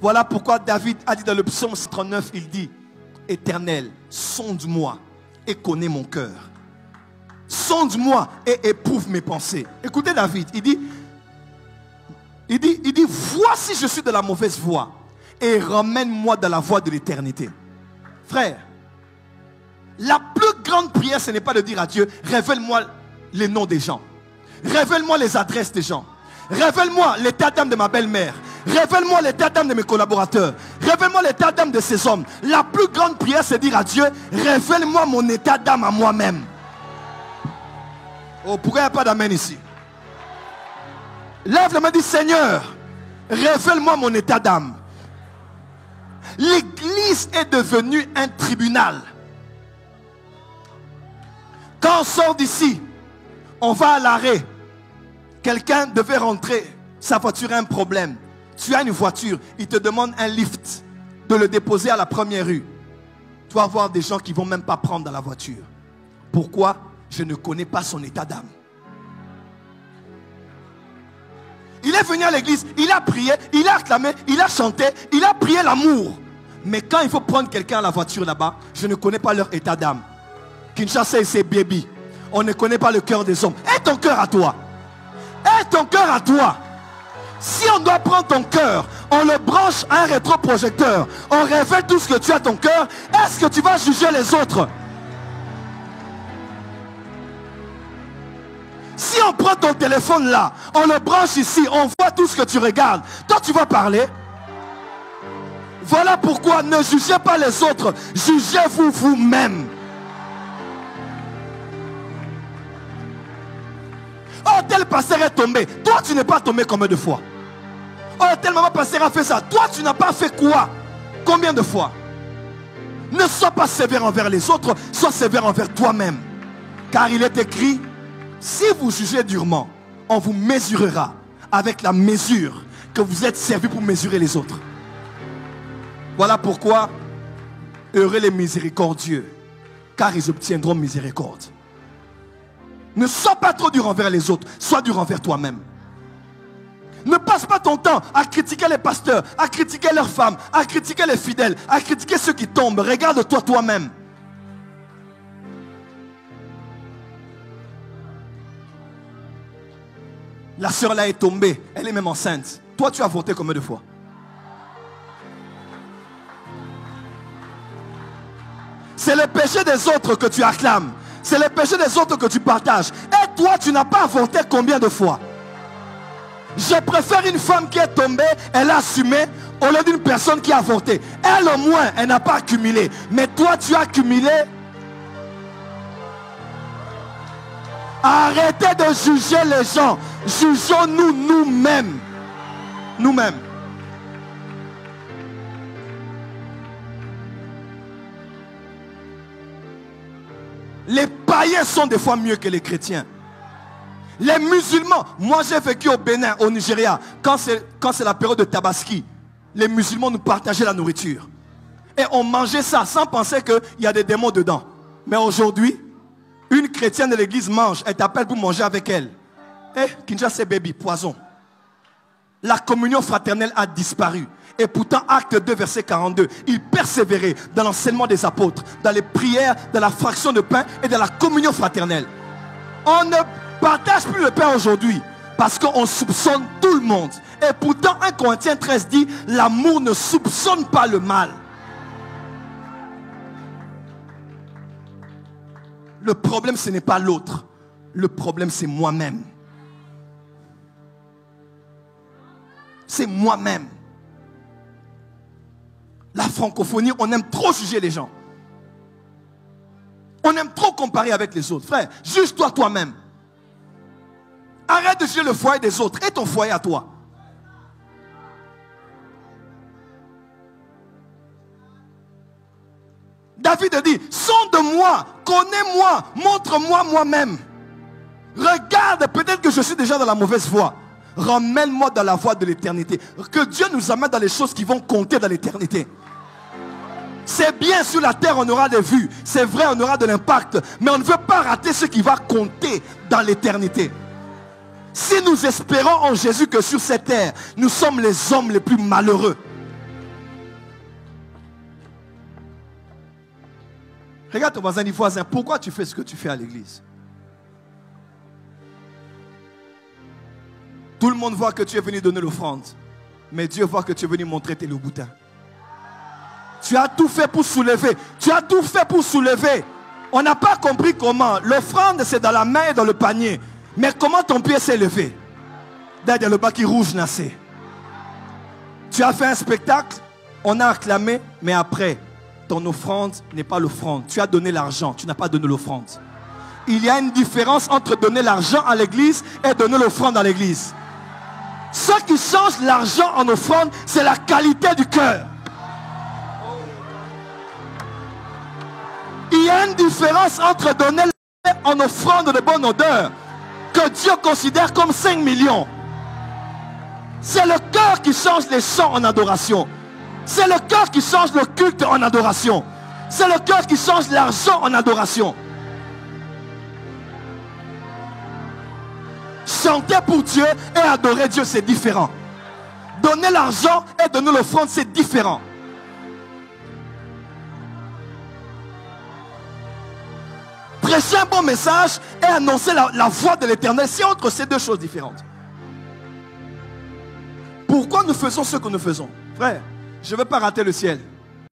Voilà pourquoi David a dit dans le psaume 39, il dit, Éternel, sonde-moi et connais mon cœur. Sonde-moi et éprouve mes pensées. Écoutez David, il dit, vois si je suis de la mauvaise voie et ramène-moi dans la voie de l'éternité. Frère, la plus grande prière, ce n'est pas de dire à Dieu, révèle-moi les noms des gens. Révèle-moi les adresses des gens. Révèle-moi l'état d'âme de ma belle-mère. Révèle-moi l'état d'âme de mes collaborateurs. Révèle-moi l'état d'âme de ces hommes. La plus grande prière, c'est dire à Dieu, révèle-moi mon état d'âme à moi-même. Oh, pourquoi il n'y a pas d'amen ici? Lève la main et dis, Seigneur, révèle-moi mon état d'âme. L'église est devenue un tribunal. Quand on sort d'ici, on va à l'arrêt. Quelqu'un devait rentrer, sa voiture a un problème. Tu as une voiture, il te demande un lift, de le déposer à la première rue. Tu vas voir des gens qui ne vont même pas prendre dans la voiture. Pourquoi? Je ne connais pas son état d'âme. Il est venu à l'église, il a prié, il a acclamé, il a chanté, il a prié l'amour. Mais quand il faut prendre quelqu'un à la voiture là-bas, je ne connais pas leur état d'âme. Kinshasa et ses baby. On ne connaît pas le cœur des hommes. Et ton cœur à toi? Et ton cœur à toi? Si on doit prendre ton cœur, on le branche à un rétroprojecteur, on révèle tout ce que tu as à ton cœur, est-ce que tu vas juger les autres? Si on prend ton téléphone là, on le branche ici, on voit tout ce que tu regardes, toi tu vas parler. Voilà pourquoi ne jugez pas les autres, jugez-vous vous-même. Oh, tel pasteur est tombé. Toi, tu n'es pas tombé combien de fois? Oh, tel maman pasteur a fait ça. Toi, tu n'as pas fait quoi? Combien de fois? Ne sois pas sévère envers les autres, sois sévère envers toi-même. Car il est écrit, si vous jugez durement, on vous mesurera avec la mesure que vous êtes servi pour mesurer les autres. Voilà pourquoi, heureux les miséricordieux, car ils obtiendront miséricorde. Ne sois pas trop dur envers les autres, sois dur envers toi-même. Ne passe pas ton temps à critiquer les pasteurs, à critiquer leurs femmes, à critiquer les fidèles, à critiquer ceux qui tombent. Regarde-toi toi-même. La sœur là est tombée, elle est même enceinte. Toi, tu as voté combien de fois? C'est le péché des autres que tu acclames. C'est le péché des autres que tu partages. Et toi, tu n'as pas voté combien de fois? Je préfère une femme qui est tombée, elle a assumé, au lieu d'une personne qui a voté. Elle au moins, elle n'a pas accumulé. Mais toi, tu as accumulé. Arrêtez de juger les gens. Jugeons-nous nous-mêmes. Nous-mêmes. Les païens sont des fois mieux que les chrétiens. Les musulmans, moi j'ai vécu au Bénin, au Nigeria, quand c'est la période de Tabaski, les musulmans nous partageaient la nourriture. Et on mangeait ça sans penser qu'il y a des démons dedans. Mais aujourd'hui, une chrétienne de l'église mange, elle t'appelle pour manger avec elle. Eh, Kinshasa baby, poison. La communion fraternelle a disparu. Et pourtant, acte 2, verset 42, il persévérait dans l'enseignement des apôtres, dans les prières, dans la fraction de pain et dans la communion fraternelle. On ne partage plus le pain aujourd'hui parce qu'on soupçonne tout le monde. Et pourtant, 1 Corinthiens 13 dit, l'amour ne soupçonne pas le mal. Le problème, ce n'est pas l'autre. Le problème, c'est moi-même. C'est moi-même. La francophonie, on aime trop juger les gens. On aime trop comparer avec les autres. Frère, juge-toi toi-même. Arrête de juger le foyer des autres et ton foyer à toi. David dit, sonde-moi, connais-moi, montre-moi moi-même. Regarde, peut-être que je suis déjà dans la mauvaise voie. Ramène-moi dans la voie de l'éternité. Que Dieu nous amène dans les choses qui vont compter dans l'éternité. C'est bien, sur la terre on aura des vues. C'est vrai, on aura de l'impact. Mais on ne veut pas rater ce qui va compter dans l'éternité. Si nous espérons en Jésus que sur cette terre, nous sommes les hommes les plus malheureux. Regarde ton voisin, dis voisin, pourquoi tu fais ce que tu fais à l'église? Tout le monde voit que tu es venu donner l'offrande. Mais Dieu voit que tu es venu montrer tes loups-boutins. Tu as tout fait pour soulever. Tu as tout fait pour soulever. On n'a pas compris comment. L'offrande, c'est dans la main et dans le panier. Mais comment ton pied s'est levé? Derrière le bas qui rouge nassé. Tu as fait un spectacle, on a acclamé, mais après, ton offrande n'est pas l'offrande. Tu as donné l'argent, tu n'as pas donné l'offrande. Il y a une différence entre donner l'argent à l'église et donner l'offrande à l'église. Ce qui change l'argent en offrande, c'est la qualité du cœur. Il y a une différence entre donner en offrande de bonne odeur, que Dieu considère comme 5 millions. C'est le cœur qui change les chants en adoration. C'est le cœur qui change le culte en adoration. C'est le cœur qui change l'argent en adoration. Chanter pour Dieu et adorer Dieu, c'est différent. Donner l'argent et donner l'offrande, c'est différent. Prêcher un bon message et annoncer la voix de l'Éternel, c'est entre ces deux choses différentes. Pourquoi nous faisons ce que nous faisons? Frère, je ne veux pas rater le ciel.